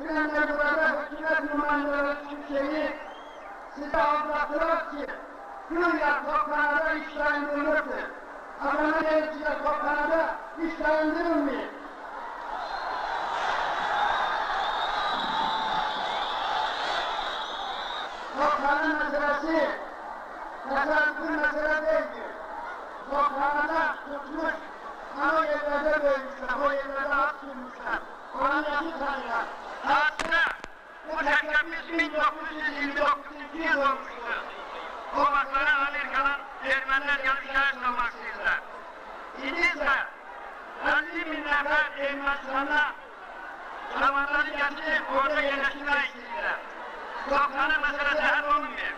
Trenle burada hükümet nümayendeleri Türkiye'yi size anlattılar ki güya toplanada işlendirilirdi. Adana mevziye toplanada işlendirilmiyor. Toplana meselesi tesadüfi mesele değildir. Toplanada tutmuş, ana yerlerde büyümüşler, o yerlerde at sürmüşler. Oranı tanıyorlar. Aslında bu teşebbüs 1929 yıl olmuştu. O vaklara Amerika'dan Ermeniler gelip şehir salmak istediler. Şimdi ise 50 bin nefer Ermenistan'da zamanları getirip orada yerleştirmek istediler. Toplana meselesi hal olmuyor.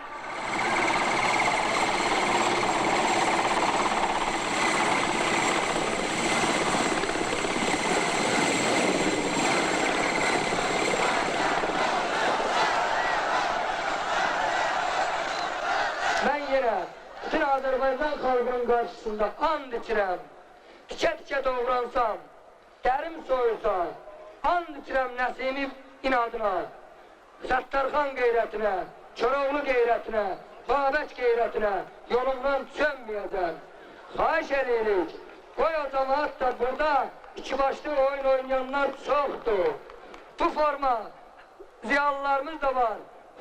Ben yine bütün Azerbaycan halkının karşısında and içirəm, tike doğransam, derim soyulsa, and içirəm Nəsimi inadına, Səttarxan qeyrətinə, Köroğlu qeyrətinə, Babək qeyrətinə yolundan sönməyəcəm. Xahiş edirik, qoy o cemaat da burada iki başlı oyun oynayanlar çoxdur. Bu forma ziyalılarımız da var,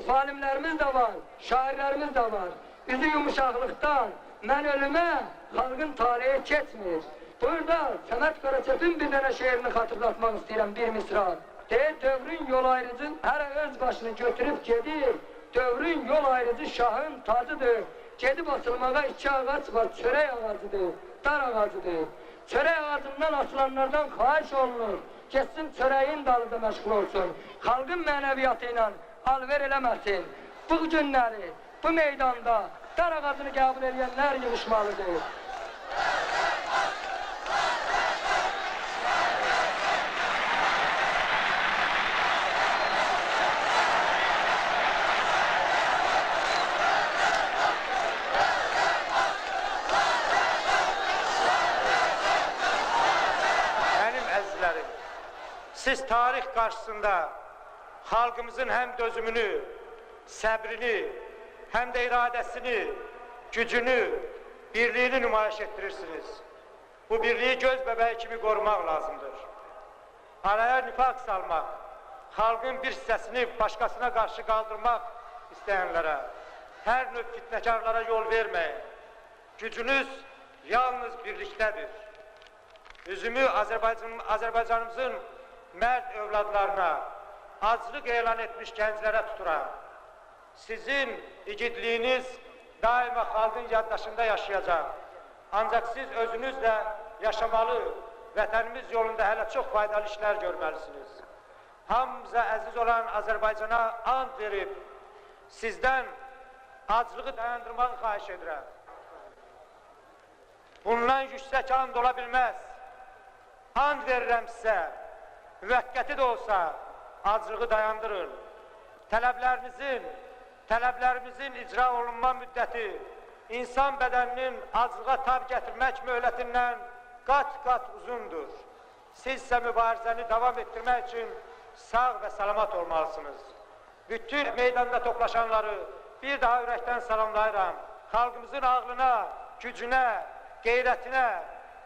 alimlerimiz de var, şairlerimiz de var. Üzü yumuşaklıktan mən ölümə xalqın tarihi keçmir. Burada Səməd Qaraçətin bir dənə şeirini xatırlatmaq istəyirəm, bir misra. Deyir, dövrün yol ayrıcı her öz başını götürüp gedir. Dövrün yol ayrıcı şahın tacıdır. Gedib asılmağa iki ağaç var, çörək ağacıdır, dar ağacıdır. Çörək ağacından asılanlardan xahiş olunur. Geçsin çörəyin dalıda məşğul olsun. Xalqın mənəviyyatı ilə alver eləməsin. Bu günləri, bu meydanda dar ağacını qəbul edenler yığışmalıdır. Siz tarih karşısında halkımızın hem dözümünü, sabrini, hem de iradesini, gücünü, birliğini nümayiş ettirirsiniz. Bu birliği göz bebeği gibi korumak lazımdır. Araya nifak salmak, halkın bir hissesini başkasına karşı kaldırmak isteyenlere, her növ fitnekarlara yol vermeyin. Gücünüz yalnız birliktedir. Üzümü Azerbaycanımızın mert evladlarına, acılık ilan etmiş gençlere tuturam. Sizin igidliğiniz daima halkın yaddaşında yaşayacak. Ancak siz özünüzle yaşamalı, vətənimiz yolunda hele çok faydalı işler görmelisiniz. Hamımıza aziz olan Azerbaycan'a and verip, sizden acılığı dayandırmağı xahiş edirəm. Bundan yüksek and olabilmez. And verirəm size, müvəqqəti de olsa acılığı dayandırın. Tələblərimizin icra olunma müddəti insan bədəninin acılığa tab getirmək möhlətindən qat-qat uzundur. Siz ise mübarizəni devam ettirmək için sağ ve salamat olmalısınız. Bütün meydanda toplaşanları bir daha ürəkdən salamlayıram. Xalqımızın ağlına, gücünə, qeyrətinə,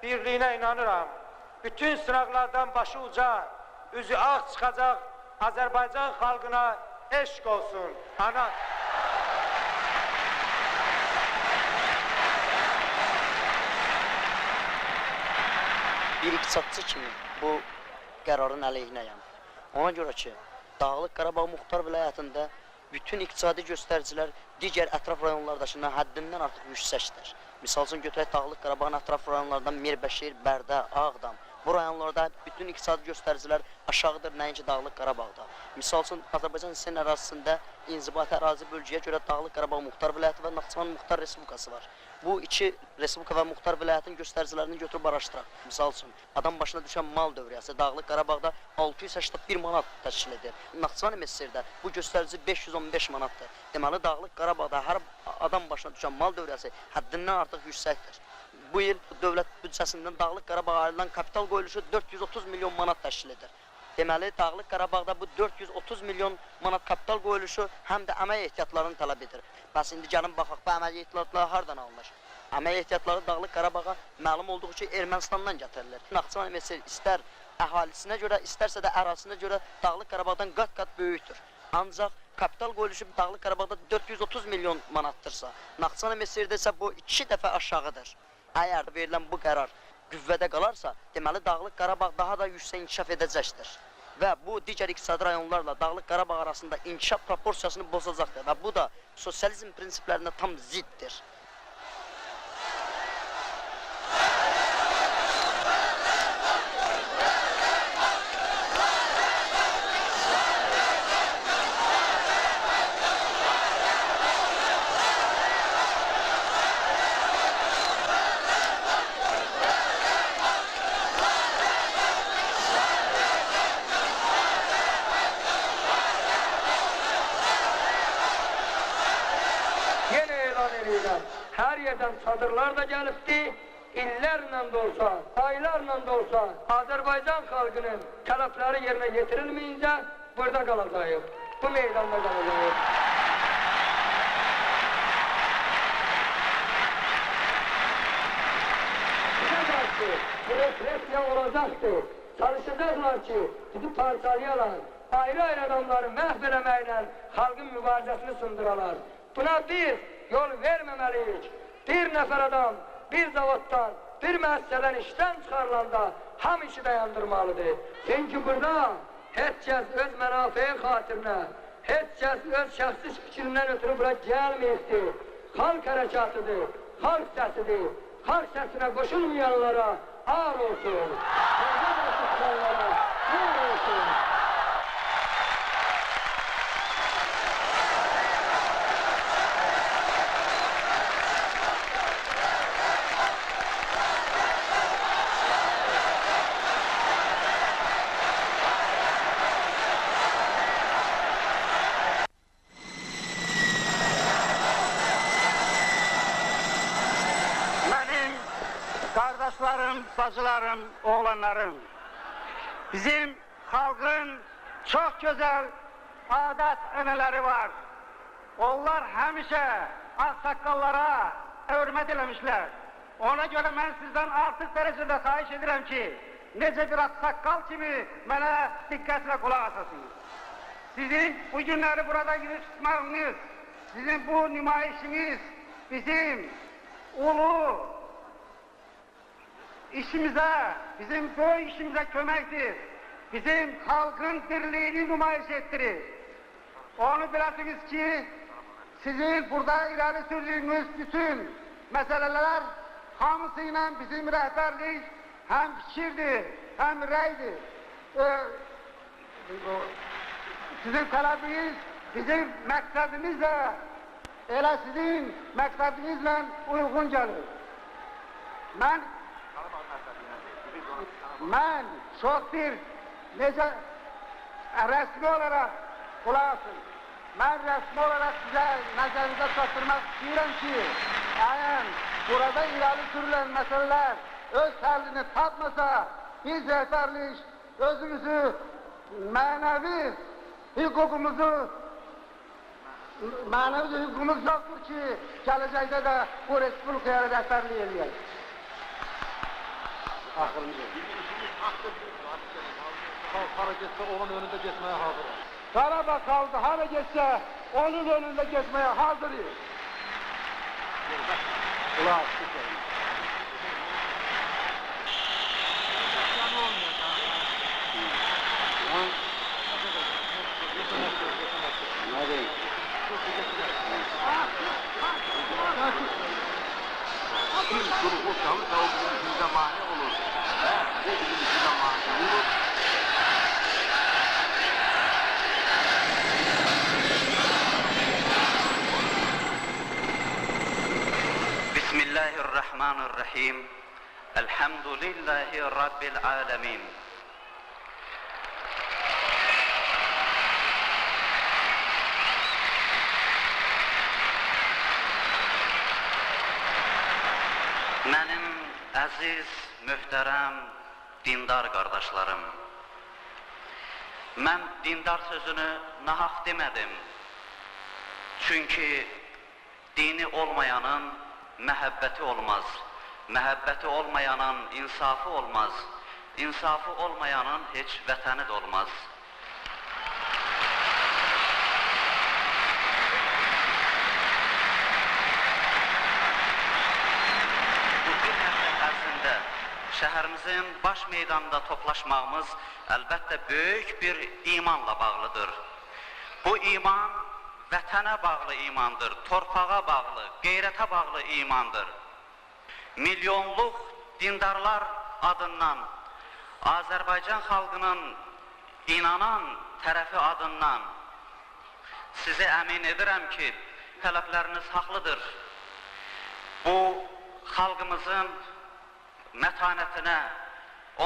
birliyinə inanıram. Bütün sınaqlardan başı uca, üzü ağ çıxacaq Azərbaycan xalqına eşq olsun. Bir iqtisadçı kimi bu qərarın əleyhinəyəm. Ona görə ki, Dağlıq Qarabağ Muxtar Vilayətində bütün iqtisadi göstəricilər digər ətraf rayonlardakından həddindən artıq yüksəkdir. Misal üçün götürək Dağlıq Qarabağın ətraf rayonlardan Mirbəşir, Bərdə, Ağdam. Bu rayonlarda bütün iqtisadi göstəricilər aşağıdır, nəinki Dağlıq Qarabağda. Misal üçün Azərbaycan hissənin ərazisində inzibati ərazi bölgəyə görə Dağlıq Qarabağ Muxtar Vilayəti və Naxçıvan Muxtar Respublikası var. Bu iki Respublika və Muxtar Vilayətin göstəricilərini götürüb araşdıraq. Misal üçün, adam başına düşən mal dövriyyəsi Dağlıq Qarabağda 681 manat təşkil edir. Naxçıvan MSR-də bu göstərici 515 manatdır. Deməli, Dağlıq Qarabağda hər adam başına düşən mal dövriyyəsi həddindən artıq yüksəkdir. Bu il dövlət büdcəsindən Dağlıq Qarabağa ayrılan kapital qoyuluşu 430 milyon manat təşkil edir. Deməli, Dağlıq Qarabağda bu 430 milyon manat kapital qoyuluşu həm də əmək ehtiyatlarını tələb edir. Bəs indi gəlin baxaq, bu əmək ehtiyatları hardan alınır? Əmək ehtiyatları Dağlıq Qarabağa məlum olduğu ki, Ermənistandan gətirilir. Naxçıvan MSR istər əhalisinə görə, istərsə də ərazisinə görə Dağlıq Qarabağdan qat-qat böyükdür. Ancaq kapital qoyuluşu Dağlıq Qarabağda 430 milyon manattırsa, Naxçıvan MSR-də isə bu 2 dəfə aşağıdır. Əgər verilən bu qərar qüvvədə qalarsa, deməli Dağlıq Qarabağ daha da yüksək inkişaf edəcəkdir. Və bu digər iqtisadi rayonlarla Dağlıq Qarabağ arasında inkişaf proporsiyasını bozacaqdır və bu da sosializm prinsiplərinə tam ziddir. Hər yerdən çadırlar da gəlibdi, illərlə də olsa, aylarla da olsa Azərbaycan xalqının tələbləri yerinə yetirilməyincə burada qalacaq, bu meydanda qalacaq. Bizə qarşı bu represiya olacaqdır, çalışacaqlar ki, bizi parçalayalar, ayrı-ayrı adamları məhv eləməklə xalqın mübarizəsini sındıralar. Buna biz yol verməməliyik. Bir nəfər adam, bir zavoddan, bir müəssisədən işdən çıxarılanda hamı işi dayandırmalıdır. Çünki burada heç kəs öz mənafeyi xatirinə, heç kəs öz şəxsi fikrindən ötürü bura gəlməyibdir. Xalq hərəkatıdır, xalq səsidir. Xalq səsinə qoşulmayanlara ağır olsun. Xalqa qoşulmayanlara ağır olsun. Qardaşlarım, bacılarım, oğlanlarım, bizim xalqın çox gözəl adət-ənənələri var. Onlar həmişə ağsaqqallara hörmət eləmişlər. Ona görə mən sizdən artıq dərəcədə xahiş edirəm ki, necə bir ağsaqqal kimi mənə diqqətlə qulaq asasınız. Sizin bu günləri burada giriş tutmağınız, sizin bu nümayişiniz bizim ulu işimizə, bizim böyük işimizə köməkdir. Bizim xalqın dirliyini nümayiş etdirir. Onu biləsiniz ki, sizin burada irəli sürdüyünüz bütün məsələlər hamısı ilə bizim rəhbərlik həm fikirdir, həm rəydir. Sizin tələbiniz, bizim məqsədimiz də elə sizin məqsədinizlə uyğun gəlir. Mən çox bir necə rəsmi olaraq qulaq asın. Mən rəsmi olaraq sizə nəzərinizə çatdırmaq istəyirəm ki, əgər burada irəli sürülən məsələlər öz həllini tapmasa, biz rəhbərlik özümüzü mənəvi hüququmuz yoxdur ki, gələcəkdə də bu respublikaya rəhbərlik eləyək. Hara geçse onun önünde geçmeye hazır. Qarabağ xalqı hara geçse onun önünde geçmeye hazırız. Ulan, Bu çalı tavuğun içinde mani olur. Bu bizim içinde mani olur. Bismillahirrahmanirrahim. Elhamdülillahi Rabbil alemin. Mənim əziz, möhtərəm, dindar qardaşlarım, Mən dindar sözünü nahaq demədim. Çünki dini olmayanın məhəbbəti olmaz. Məhəbbəti olmayanın insafı olmaz. İnsafı olmayanın heç vətəni də olmaz. Bu bir həftə ərzində şəhərimizin baş meydanında toplaşmağımız əlbəttə böyük bir imanla bağlıdır. Bu iman vətənə bağlı imandır, torpağa bağlı, qeyrətə bağlı imandır. Milyonluq dindarlar adından, Azərbaycan xalqının inanan tərəfi adından sizə əmin edirəm ki, tələbləriniz haqlıdır. Bu, xalqımızın mətanətinə,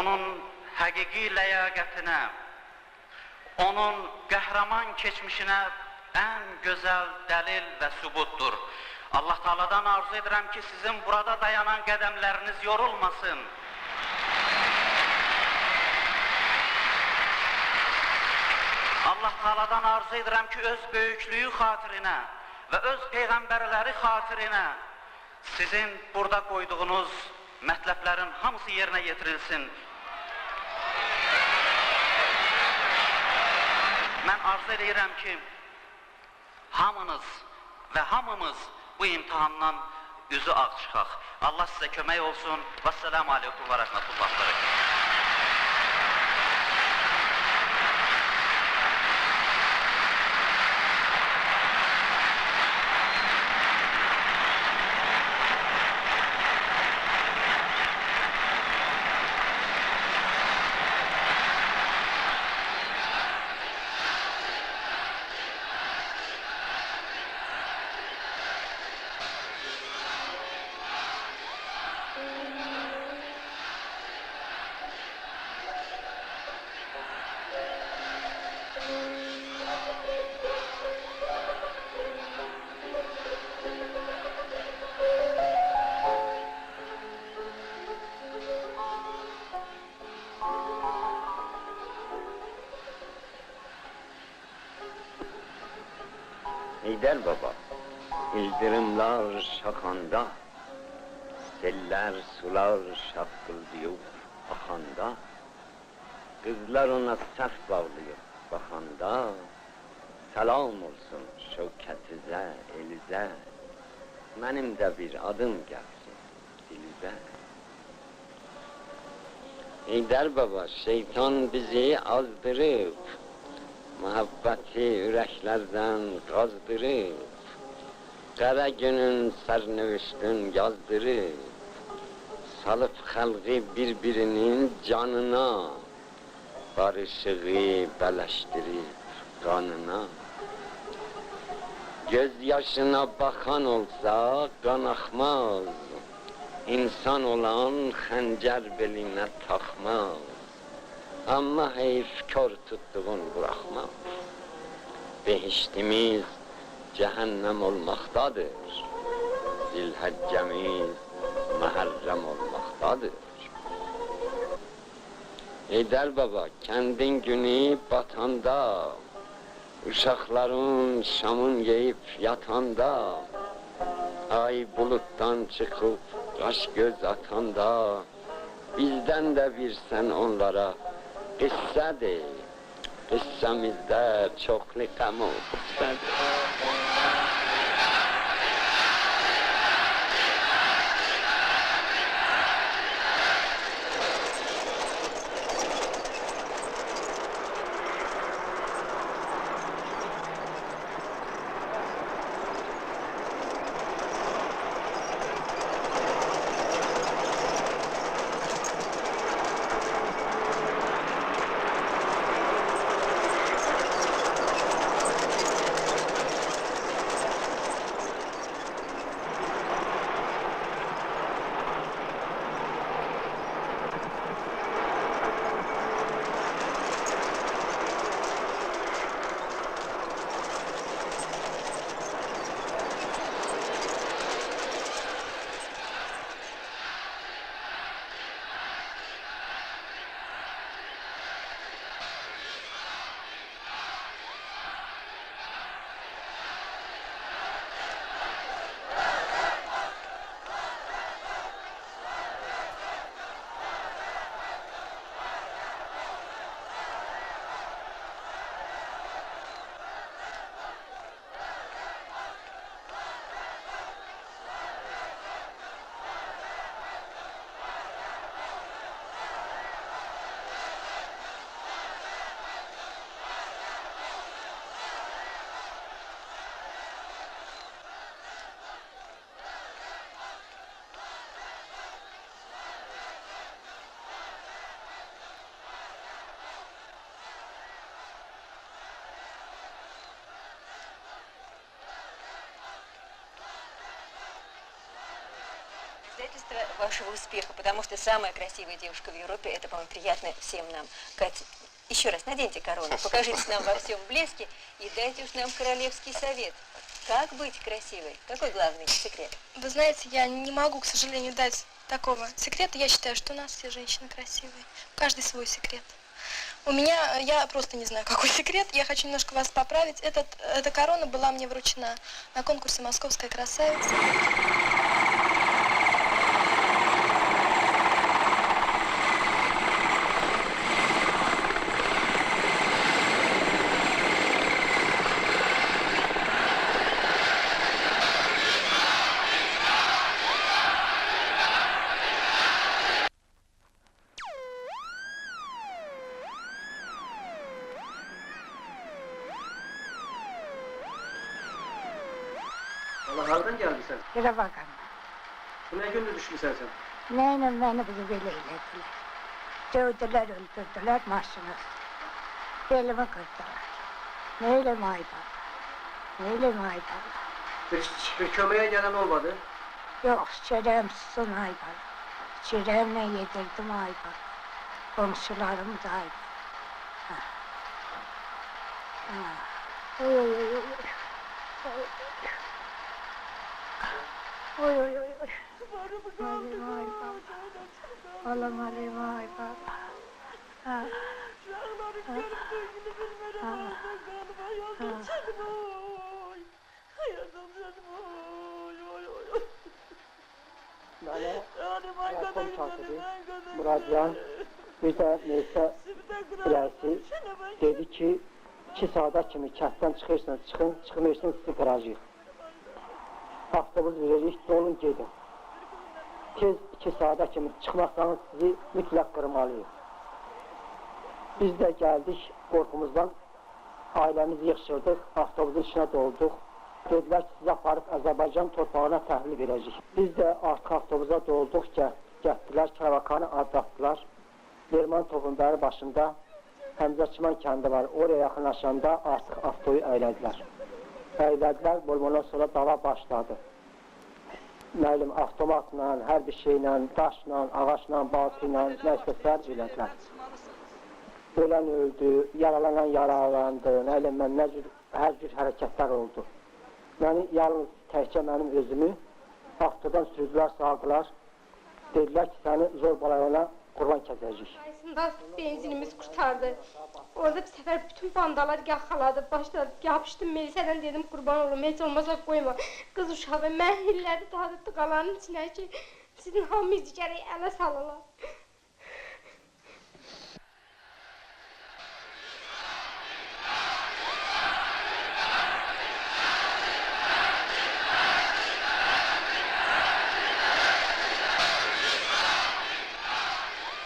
onun həqiqi ləyaqətinə, onun qəhrəman keçmişinə ən gözəl dəlil və sübutdur. Allah Teala'dan arzu edirəm ki, sizin burada dayanan qədəmləriniz yorulmasın. Allah Teala'dan arzu edirəm ki, öz böyüklüyü xatirinə və öz peyğəmbərləri xatirinə sizin burada qoyduğunuz mətləblərin hamısı yerinə yetirilsin. Mən arzu edirəm ki, hamınız və hamımız bu imtihandan üzü ağ çıxaq. Allah sizə kömək olsun. Vəssalamu aleykum və rəhmətullahi və bərəkətuhu. Heydər baba, ildırımlar şaxanda, seller sular şaqqıldıyıb axanda, qızlar ona sərf bağlayıb baxanda, salam olsun şövkətizə, elizə, mənim də bir adım gəlsin dilizə. Heydər baba, şeytan bizi azdırıb, muhabbeti ürəklərdən qazdırıb, qara günün sərnövüşdün yazdırıb, salıb xalqı bir-birinin canına, barışığı bələşdirib qanına. Göz yaşına baxan olsa qan axmaz, insan olan xəncər belinə taxmaz. Amma heyf kör tutduğun bırakmaz. Behiştimiz cehennem olmaktadır. Zilheccemiz muharrem olmaktadır. Heydər baba, kendin günü batanda, uşaqların şamın yeyip yatanda, ay buluttan çıkıp kaş göz atanda, bizden de bir sen onlara qıssadır, qıssamızda çoxlu qəm o qıssadır. доказательство вашего успеха, потому что самая красивая девушка в Европе, это, по-моему, приятно всем нам. Катя, еще раз наденьте корону, покажите нам во всем блеске и дайте уж нам королевский совет. Как быть красивой? Какой главный секрет? Вы знаете, я не могу, к сожалению, дать такого секрета. Я считаю, что у нас все женщины красивые. Каждый свой секрет. У меня, я просто не знаю, какой секрет. Я хочу немножко вас поправить. Эта корона была мне вручена на конкурсе «Московская красавица». Allah hardan geldi sen? Yere bakalım. Bu ne gündür düşmüşsən sen? Neyle beni bizi böyle eylediler. Dövdüler, öldürdüler maşını. Belimi kırdılar. Neyle maydan? Neyle maydan? Bir kömeğe gelen olmadı. Yok, çöreğim susun aydan. Çöreğimle yedirdim aydan. Komşularım da aydan. Ha. Ha. Oy oy oy oy. Oy oy oy oy. Allah'ım alayım ay baba. Ha. Muradcan bir de neyse ilerisi dedi ki 2 saata kimi kənddən çıxırsan çıxın, çıxmırsan sizi qıracaq. Avtobus veririk, dolun gedin. Tez 2 saata kimi çıxmazsanız sizi mütləq qırmalıyıq. Biz də gəldik qorxumuzdan, ailəmizi yığışırdıq, avtobusun içinə dolduq. Dedilər ki, sizi aparıb Azərbaycan torpağına təhvil verəcək. Biz də artıq avtobusa dolduq, gətdilər, Karavakanı adlatdılar. Lerman topunları başında Həmzə Çiman kəndi var, oraya yaxınlaşanda artıq avtoyu əylədilər. Əylədilər, bolmandan sonra dava başladı. Məlim, avtomatla, hər bir şeylə, daşla, ağaçla, baltıyla, nəsə sərc elədilər. Ölən öldü, yaralanan yaralandı, nəlim, hər cür hərəkətlər oldu. Yəni, yalnız təkcə mənim özümü avtodan sürdülər, sağdılar. Dedilər ki, səni zor balayana qurban kəsəcək. Aslında benzinimiz kurtardı. Orada bir sefer bütün bandalar yaxaladı, başladı, yapışdım Melisa'dan dedim kurban olum, hiç olmazsa koyma. Kız uşağı ve mən illəri daha tıqaların içine ki, sizin hamınız gərək ələ salırlar.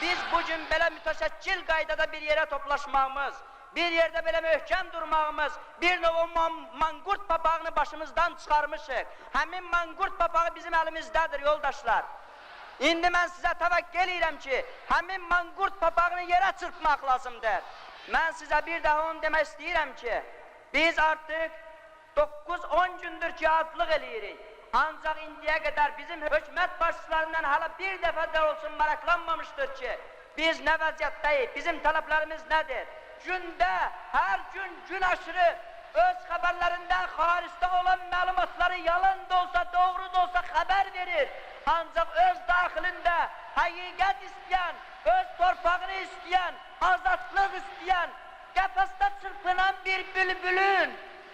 Biz bugün belə mütəşəkkil qaydada bir yerə toplaşmağımız, bir yerdə belə möhkəm durmağımız, bir növ manqurt papağını başımızdan çıxarmışıq. Həmin manqurt papağı bizim əlimizdədir, yoldaşlar. İndi mən sizə təvəqqə eləyirəm ki, həmin manqurt papağını yerə çırpmaq lazımdır. Mən sizə bir daha onu demək istəyirəm ki, biz artıq 9-10 gündür ki, azlıq eləyirik. Ancaq indiyə qədər bizim hökumət başçılarından hələ bir dəfə də olsun maraqlanmamışdır ki, biz nə vəziyyətdəyik, bizim tələblərimiz nədir? Gündə, hər gün gün aşırı öz xəbərlərində xaricdə olan məlumatları yalan da olsa, doğru da olsa xəbər verir. Ancaq öz daxilində həqiqət istəyən, öz torpağını istəyən, azadlıq istəyən, qəfəsdə çırpınan bir bülbülün,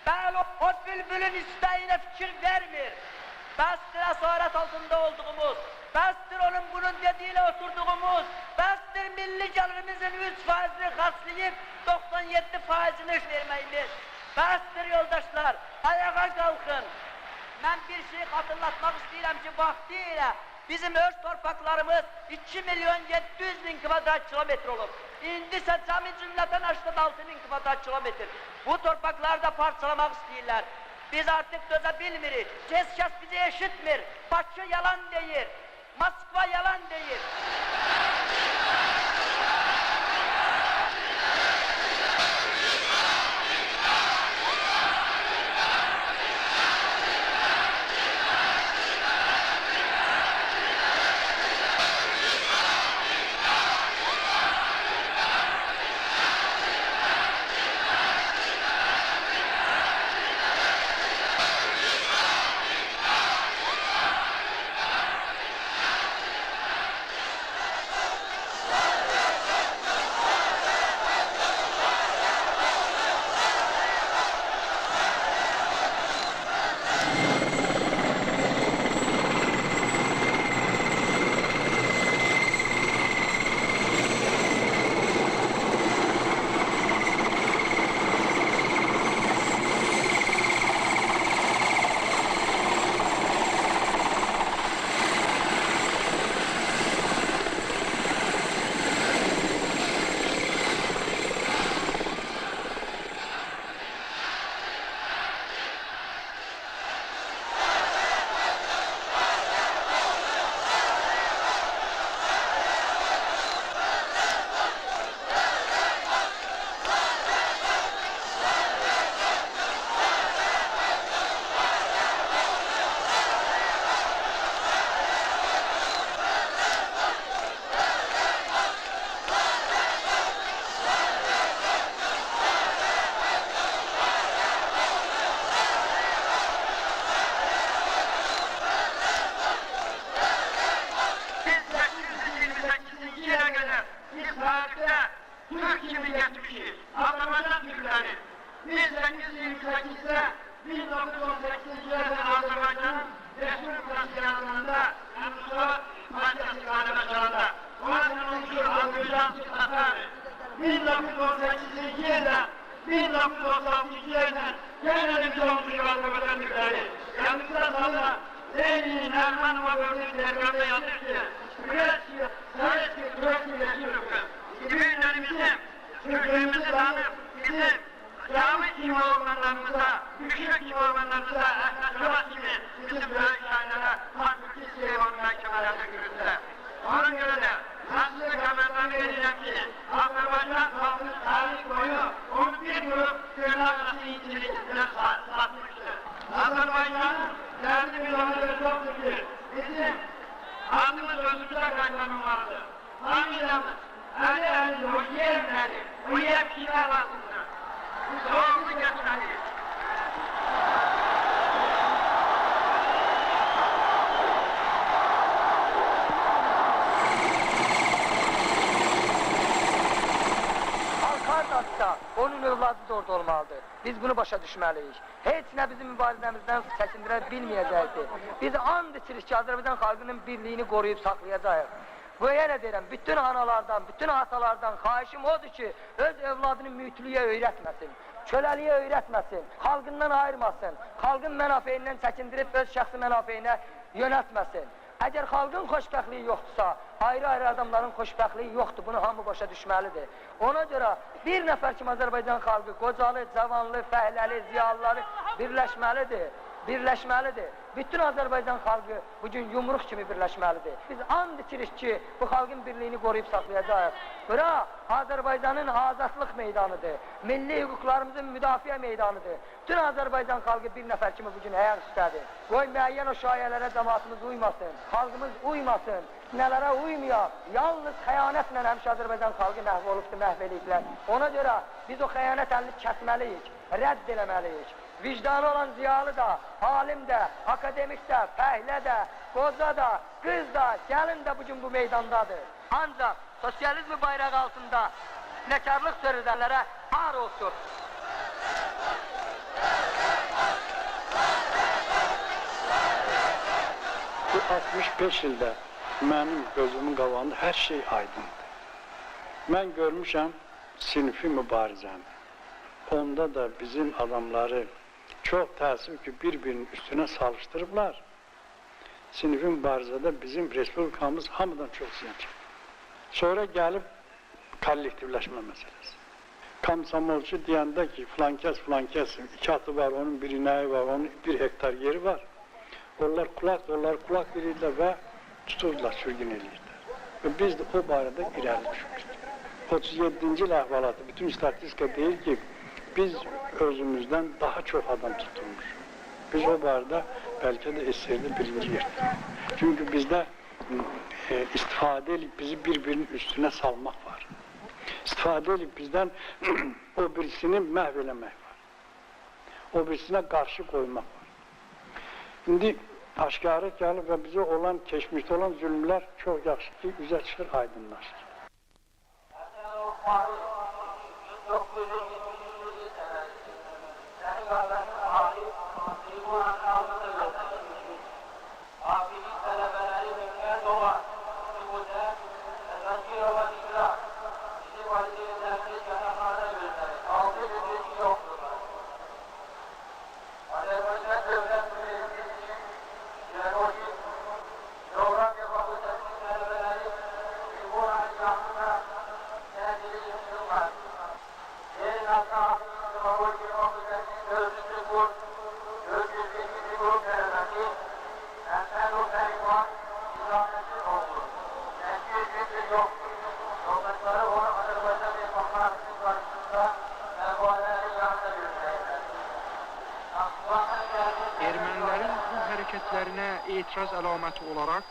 bəli o bülbülün istəyinə fikir vermir. Bəsdir əsarət altında olduğumuz, bəsdir onun bunun dediğiyle oturduğumuz, bəsdir milli gəlirimizin 3%'ni xərcləyib 97%'ni verməyimiz. Bəsdir yoldaşlar, ayağa qalxın. Mən bir şey hatırlatmaq istəyirəm ki, vaxtilə bizim öz torpaqlarımız 2.700.000 kvadrat kilometr olub. İndi isə cəmi cümlətən 86.000 kvadrat kilometr. Bu torpaqları da parçalamaq istəyirlər. Biz artıq dözə bilmirik, heç kəs bizi eşitmir, Bakı yalan deyir, Moskva yalan deyir. Türk kimi geçmişiz. Azerbaycan Türkleri. 1828'de 1918 yılında Azerbaycan'ın Respublikası yaratılanda Mustafa Partisi galebe çalanda. O zaman olmuştur Azerbaycan Türkleri. 1918 yılında 1936 yılında genellikle olmuştur Azerbaycan Türkleri. Yanımızda sağda Lenin, Erman ve Böldüğün Dergam'da yazır ki Sovyet Türk'ü Türk'ü. Düğünlerimizin, Türklüğümüzü tanıp bizim cami gibi ormanlarımıza, müşrik gibi ormanlarımıza, Ahmet Şabat gibi bizim büyük şairlere hakiki Süleyman Mekkeme'ye dökülürse. Ona göre de ben size haberden vereceğim ki Azerbaycan halkı tarih boyu 11 grup gönül arası intilikler satmıştır. Azerbaycan'ın derdi bir olayı çoktur ki bizim adımız özümüze kaytanılmalıdır. Familiyamız, Ali o yerleri, o yepkiler altında. Zorlu geçmeliyiz. Hardasa onun övladı da orada olmalıdır. Biz bunu başa düşmeliyiz. Heç nə bizim mübarizəmizdən çəkindirə bilməyəcəkdir. Biz and içirik ki, Azərbaycan xalqının birliyini qoruyub saxlayacağıq. Bu yenə deyirəm, bütün analardan, bütün atalardan xahişim odur ki, öz övladını mütülüyə öyrətməsin, köləliyə öyrətməsin, xalqından ayırmasın, xalqın mənafeyindən çəkindirib öz şəxsi mənafeyinə yönətməsin. Əgər xalqın xoşbəxtliyi yoxdursa, ayrı-ayrı adamların xoşbəxtliyi yoxdur, bunu hamı başa düşməlidir. Ona görə bir nəfər kimi Azərbaycan xalqı, qocalı, cavanlı, fəhləli, ziyalıları birləşməlidir. Bütün Azərbaycan xalqı bugün yumruq kimi birləşməlidir. Biz and içirik ki, bu xalqın birliyini qoruyub saxlayacağıq. Bura Azərbaycanın azadlıq meydanıdır, milli hüquqlarımızın müdafiə meydanıdır. Bütün Azərbaycan xalqı bir nəfər kimi bugün ayaq üstədir. Qoy müəyyən o şayələrə cəmaatımız uymasın, xalqımız uymasın, nələrə uymayaq. Yalnız xəyanətlə həmişə Azərbaycan xalqı məhv olubdur, məhv ediblər. Ona görə biz o xəyanət əlini kəsməliyik, rədd eləməliyik. Vicdanı olan ziyalı da, alim də, akademik də, fəhlə də, qoca da, qız da, gəlin də bugün bu meydandadır. Ancaq sosializmi bayrağı altında nəkarlıq törədənlərə ar olsun. Bu 65 ildə mənim gözümün qabağında hər şey aydındır. Mən görmüşəm sinfi mübarizəni. Onda da bizim adamları çox təəssüf ki, bir-birinin üstünə salışdırıblar. Sinfi mübarizədə bizim respublikamız hamıdan çox ziyan çəkdi. Sonra gəlib kollektivləşmə məsələsi. Komsomolçu deyəndə ki, filan kəs, iki atı var, onun bir inəyi var, onun 1 hektar yeri var. Onlar kulaq verirlər və tuturdular, sürgün edirlər. Və biz də o barədə irəli düşmüşdük. 37-ci il əhvalatı, bütün statistika deyir ki, biz özümüzdən daha çox adam tutulmuşuq. Biz o barədə bəlkə də SSR-də birinci yerdir. Çünki bizdə istifadə edib bizi bir-birinin üstünə salmaq var. İstifadə edib bizdən o birisini məhv eləmək var. O birisinə qarşı qoymaq var. İndi aşkarı gəlib və bizə olan, keçmişdə olan zülmlər çox yaxşı ki, üzə çıxır, aydınlaşır. Ermənilərin bu hərəkətlərinə etiraz əlaməti olaraq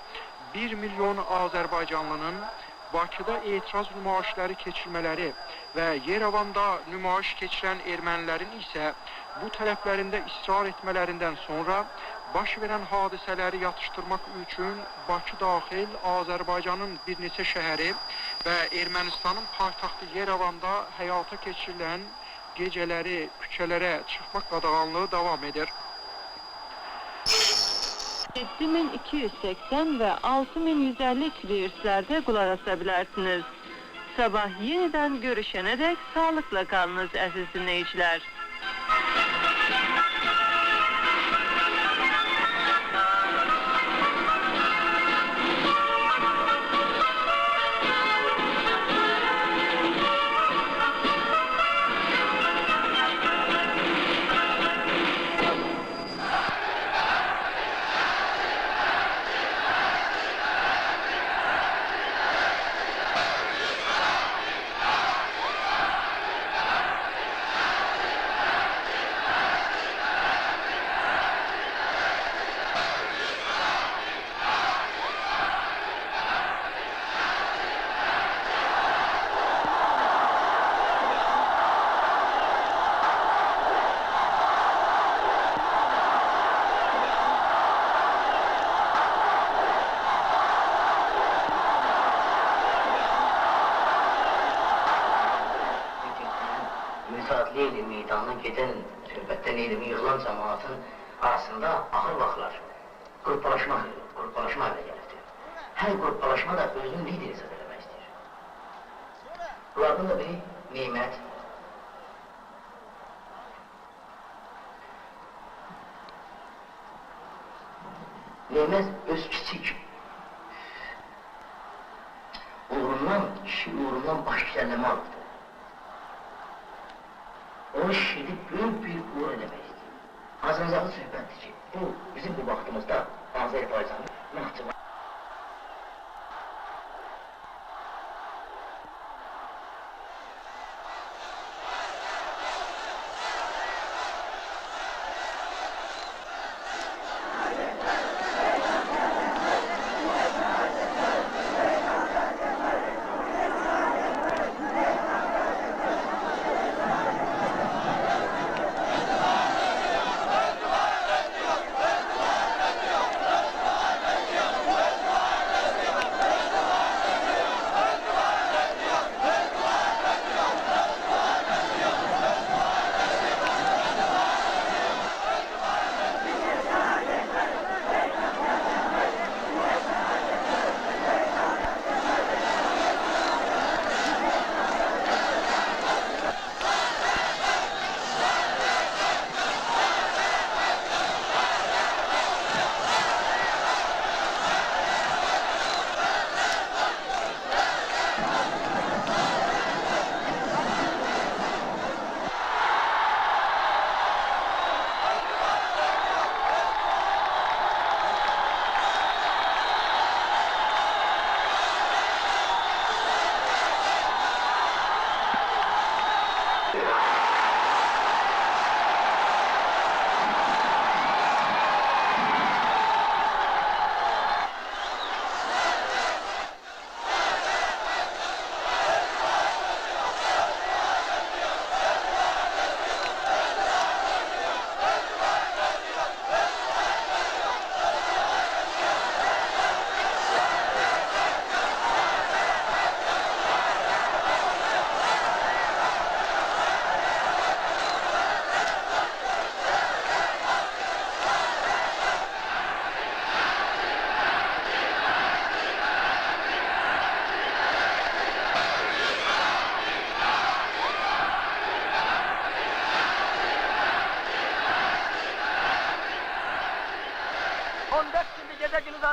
1 milyon Azərbaycanlının Bakıda etiraz nümayişləri keçirmələri və Yerevanda nümayiş keçirən ermənilərin isə bu tələblərində israr etmələrindən sonra baş verən hadisələri yatışdırmaq üçün Bakı daxil Azərbaycanın bir neçə şəhəri və Ermənistanın paytaxtı Yerevanda həyata keçirilən gecələri küçələrə çıxmaq qadağanlığı davam edir. 7280 və 6150 kilohertzlərdə qulaq asa bilərsiniz. Sabah yenidən görüşənə dək sağlıqla qalınız əziz dinləyicilər. Leyli meydanına gedən, söhbətdə Leylimi yığılan cəmaatın arasında ağır vaxtlar qruplaşma hələ gəlibdir. Hər qruplaşma da özünün lideri hesab eləmək istəyir. Bunlardan da biri Neymət. Neymət öz kiçik uğrundan, kişi uğrundan baş kəlləmə alıbdır. Onu şişirdib böyük bir uğur eləmək istəyir. Azərbaycanlı söhbətdir ki, bu bizim bu vaxtımızda Azərbaycanlı məhcəmə.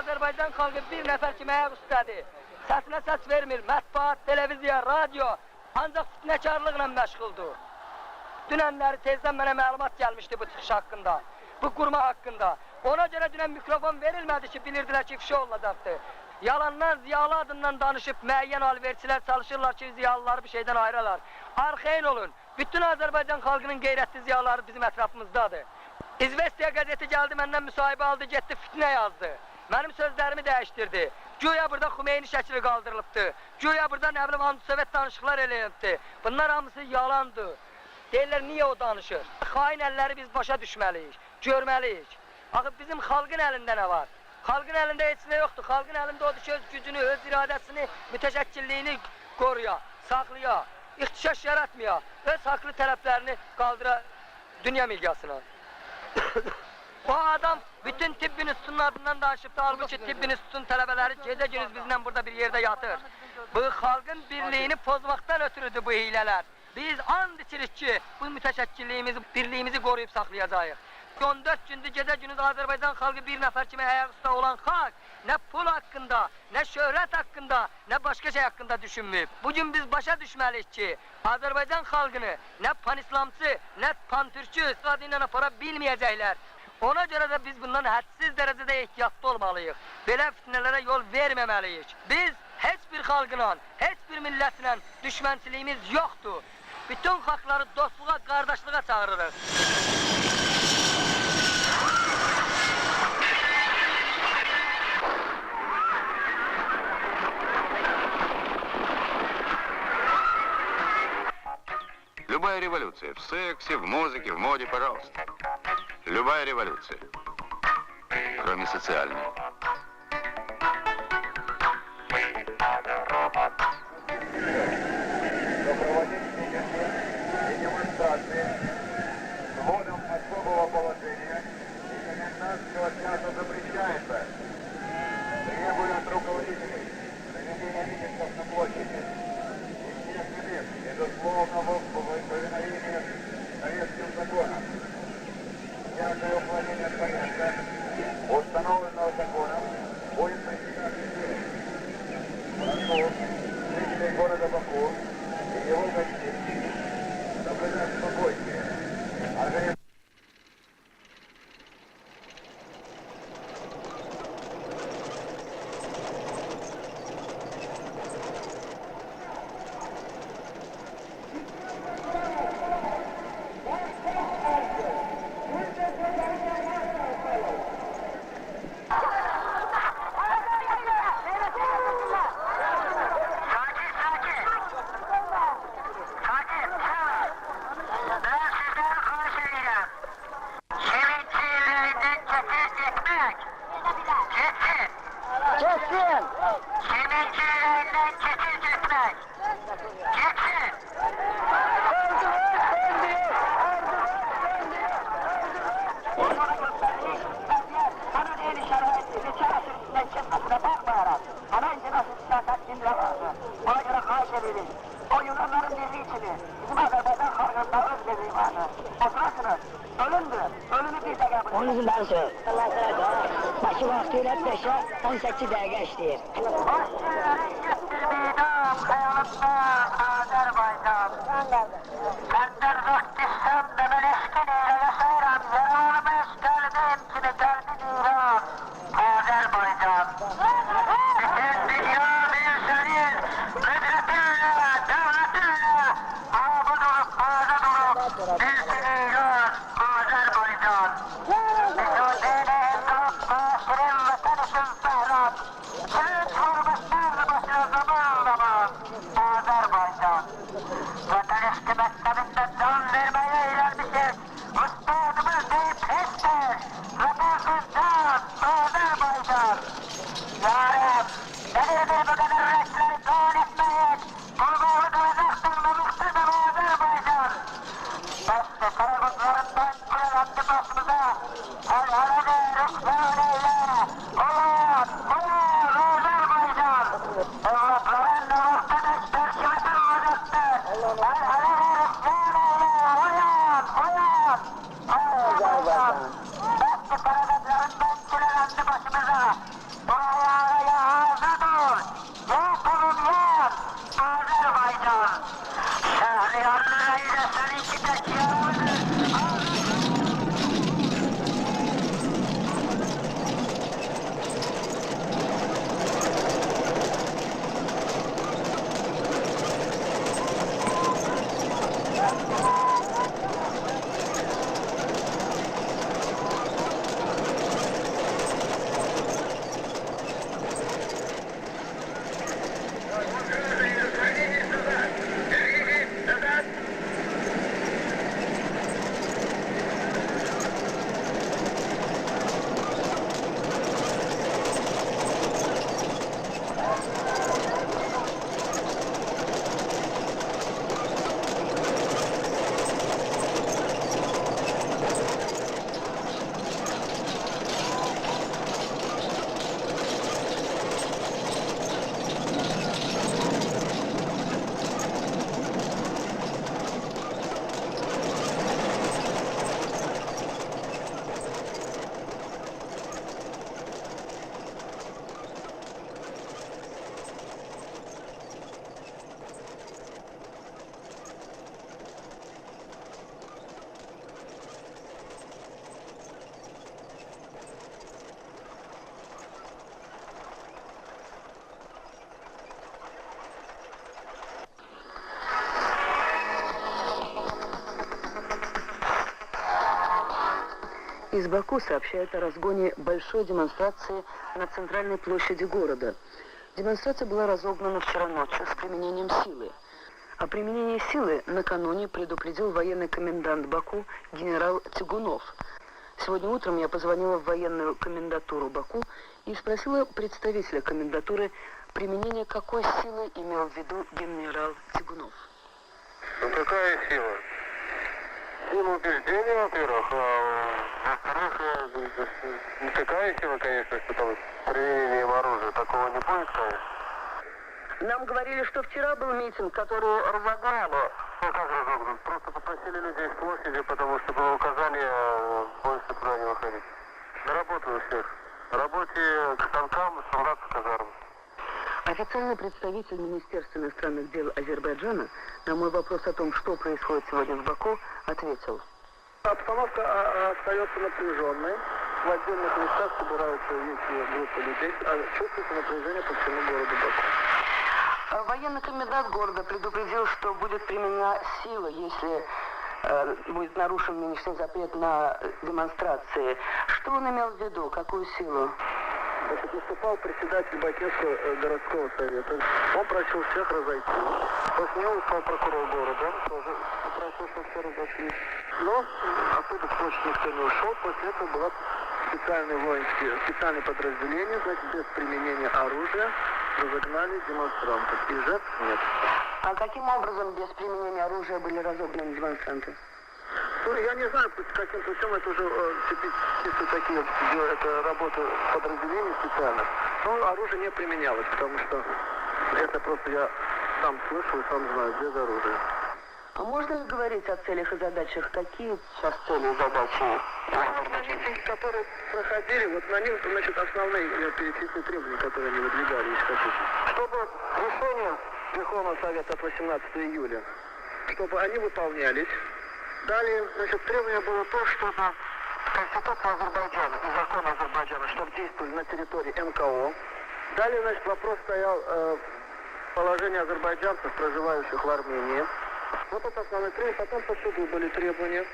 Azərbaycan xalqı bir nəfər ki məyər istədi. Səsinə səs vermir, mətbuat, televiziya, radio, ancaq fitnəkarlıqla məşğuldur. Dünənləri tezdən mənə məlumat gəlmişdi bu çıxış haqqında, bu qurma haqqında. Ona görə dünən mikrofon verilmədi ki, bilirdilər ki, ifşa olunacaqdı. Yalandan, ziyalı adından danışıb müəyyən alverçilər çalışırlar ki, ziyalıları bir şeydən ayıralar. Arxeyin olun, bütün Azərbaycan xalqının qeyrətli ziyaları bizim ətrafımızdadır. İzvestiya qəzeti gəldi, məndən müsahibə aldı, getdi, fitnə yazdı. Mənim sözlərimi dəyişdirdi. Güya burada Xümeyni şəkili qaldırılıbdı. Güya burada nə bilim antisovet danışıqlar eləyibdi. Bunlar hamısı yalandır. Deyirlər, niyə o danışır? Xain əlləri biz başa düşməliyik, görməliyik. Axı bizim xalqın əlində nə var? Xalqın əlində heç nə yoxdur. Xalqın əlində odur ki, öz gücünü, öz iradəsini, mütəşəkkilliyini qoruya, saxlaya, ixtişaş yaratmaya, öz haqlı tələblərini qaldıra dünya miqyasına. Bu adam bütün tibb institutunun adından danışıb da, halbuki tibb institutunun tələbələri gecə-gündüz bizlə burada bir yerdə yatır. Bu xalqın birliyini pozmaqdan ötürüdür bu hilələr. Biz and içirik ki, bu mütəşəkkilliyimizi, birliyimizi qoruyub saxlayacağıq. 14 gündür gecə-gündüz Azərbaycan xalqı bir nəfər kimi ayaq üstə olan xalq, nə pul haqqında, nə şöhrət haqqında, nə başqa şey haqqında düşünməyib. Bugün biz başa düşməliyik ki, Azərbaycan xalqını nə panislamçı, nə pantürkçü istifadə ilə apara bilməyəcəklər. Ona görə də biz bundan hədsiz dərəcədə ehtiyatlı olmalıyıq. Belə fitnələrə yol verməməliyik. Biz heç bir xalqla, heç bir millətlə düşmənçiliyimiz yoxdur. Bütün xalqları dostluğa, qardaşlığa çağırırıq. Любая революция в сексе, в музыке, в моде, пожалуйста. Любая революция, кроме социальной. Демонстрации с вводом особого положения и комендантского часа запрещается. Требуют руководителей проведения митингов на площади и всех лиц, безусловно, в повиновении советским законам. Всякое уклонение от порядка, установленного законом, будет пресекать людей. Прошу жителей города Баку и его гостей соблюдать спокойствие. O Yunanların birliği içini, bizim Azerbaycan halkında öz birliği vardı. Oturasınız, ölümdür, ölümü bir de yapın. Onun için ben söylüyorum. Başı vaxtıyla 5'e 18 dəqiqə işləyir. Başçıların getirmeydim, hayalımda Azerbaycan. Senden vaktisem de ben eşkiniyle yaşayram, yaralımız geldim kimi geldin İran, Azerbaycan. Bütün dünya bir senin, kudretinle, devletinle, abud olup, azad olup, bilsin İran, Azerbaycan. Mücadele kapmaşırım ve tanışım Sehrat, kılıç vurmuşlar başına zaman zaman, Azerbaycan. Vatan eski mektebinde can vermeye ilermişiz, üstadımız deyip histir, ve bu kızdan Azerbaycan. Yarım, nedir bu kadar renkleri doğal etmeyin, kurbağı kalacaktır ve muhteşem Azerbaycan. Beste karabutlarından kirelendi başımıza, el-alemi rükman eyle, ulan, ulan Azerbaycan. Evlatların muhteşem terkimeti olacaktır, el-alemi rükman eyle, uyan, uyan, Azerbaycan. Beste karabutlarından kirelendi başımıza, bu ayağına hazır dur, yok olun yan, Azerbaycan. Şehriyarlığa ile seninki tek yaramıdır. из Баку сообщают о разгоне большой демонстрации на центральной площади города. Демонстрация была разогнана вчера ночью с применением силы. О применении силы накануне предупредил военный комендант Баку генерал Тягунов. Сегодня утром я позвонила в военную комендатуру Баку и спросила представителя комендатуры, применение какой силы имел в виду генерал Тягунов. Ну какая сила? Сила убеждения, во-первых, а во-вторых, не такая сила, конечно, что там с применением оружия, такого не будет, конечно. Нам говорили, что вчера был митинг, который разогнали. Ну как разогнан? Просто попросили людей с площади, потому что было указание больше туда не выходить. На работу у всех. На работе к станкам, солдат в казарму. Официальный представитель Министерства иностранных дел Азербайджана на мой вопрос о том, что происходит сегодня в Баку, ответил. Обстановка остается напряженной. В отдельных местах собираются эти группы людей, а чувствуется напряжение по всему городу Баку. Военный комендант города предупредил, что будет применена сила, если будет нарушен нынешний запрет на демонстрации. Что он имел в виду? Какую силу? Значит, выступал председатель Бакинского городского совета. Он просил всех разойтись. После него выступал прокурор города. Тоже попросил, чтобы все разошлись. Но оттуда с площади никто не ушел. После этого было специальное подразделение, значит, без применения оружия разогнали демонстрантов. И жертв нет. А каким образом без применения оружия были разогнаны демонстранты? Ну, я не знаю, каким путем, это уже чисто такие, это работа подразделений специальных. Но оружие не применялось, потому что это просто я сам слышал и сам знаю, без оружия. А можно ли говорить о целях и задачах? Какие сейчас цели и задачи? На митинги, которые проходили, вот на них, значит, основные перечисленные требования, которые они выдвигали, если хотите. Чтобы решение Верховного Совета от 18 июля, чтобы они выполнялись. Далее, значит, требование было то, чтобы Конституция Азербайджана и законы Азербайджана, чтобы действовали на территории МКО. Далее, значит, вопрос стоял положение азербайджанцев, проживающих в Армении. Вот это основные требования. Потом по суду были требования,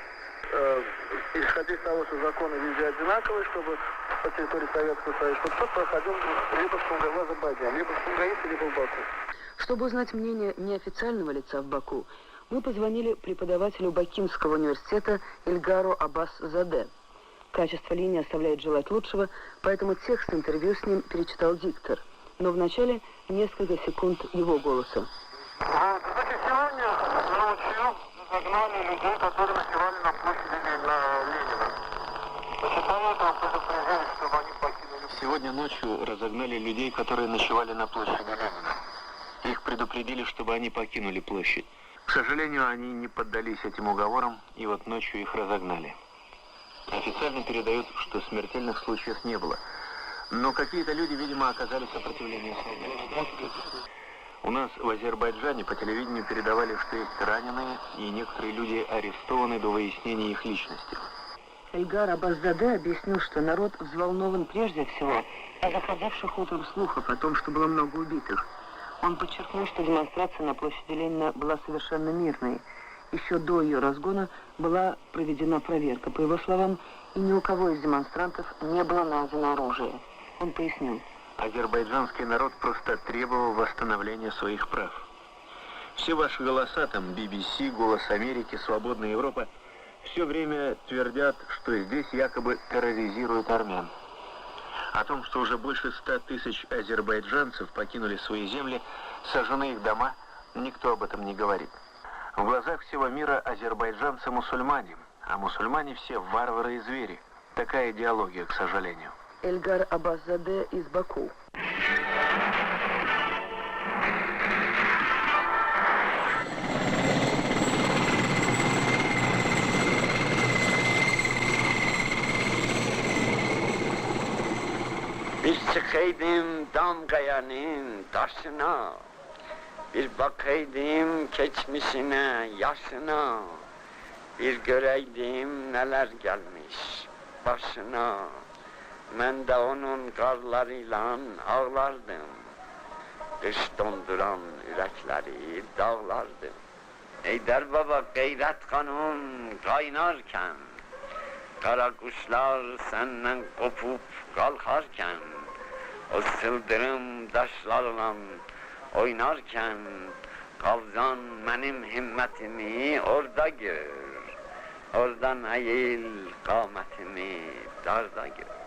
исходя из того, что законы везде одинаковые, чтобы по территории Советского Союза, чтобы суд проходил либо в Азербайджане, либо в Сумгаите, либо в Баку. Чтобы узнать мнение неофициального лица в Баку, мы позвонили преподавателю Бакинского университета Эльгару Аббас-Заде. Качество линии оставляет желать лучшего, поэтому текст интервью с ним перечитал диктор. Но вначале несколько секунд его голоса. Значит, сегодня ночью загнали людей, которые ночевали на площади Ленина. Значит, они этого предупредили, чтобы они покинули. Сегодня ночью разогнали людей, которые ночевали на площади Ленина. Их предупредили, чтобы они покинули площадь. К сожалению, они не поддались этим уговорам, и вот ночью их разогнали. Официально передают, что смертельных случаев не было. Но какие-то люди, видимо, оказали сопротивление солдатам. У нас в Азербайджане по телевидению передавали, что есть раненые, и некоторые люди арестованы до выяснения их личности. Эльгар Аббас-Заде объяснил, что народ взволнован прежде всего о заходивших утром слухов о том, что было много убитых. Он подчеркнул, что демонстрация на площади Ленина была совершенно мирной. Еще до ее разгона была проведена проверка. По его словам, и ни у кого из демонстрантов не было найдено оружие. Он пояснил. Азербайджанский народ просто требовал восстановления своих прав. Все ваши голоса, там, BBC, Голос Америки, Свободная Европа, все время твердят, что здесь якобы терроризируют армян. О том, что уже больше 100 тысяч азербайджанцев покинули свои земли, сожжены их дома, никто об этом не говорит. В глазах всего мира азербайджанцы мусульмане, а мусульмане все варвары и звери. Такая идеология, к сожалению. Эльгар Аббас-Заде из Баку. Bir çıkaydım Damgayanın taşına, bir bakaydım geçmişine, yaşına, bir göreydim neler gelmiş başına. Ben de onun karlarıyla ağlardım, kış donduran yürekleri dağlardım. Eyder Baba gayret kanun kaynarken, kara kuşlar senden kopup kalkarken, o sıldırım daşlarla oynarken, kavzan benim himmetimi orada gör, oradan eğil kametimi darda gör.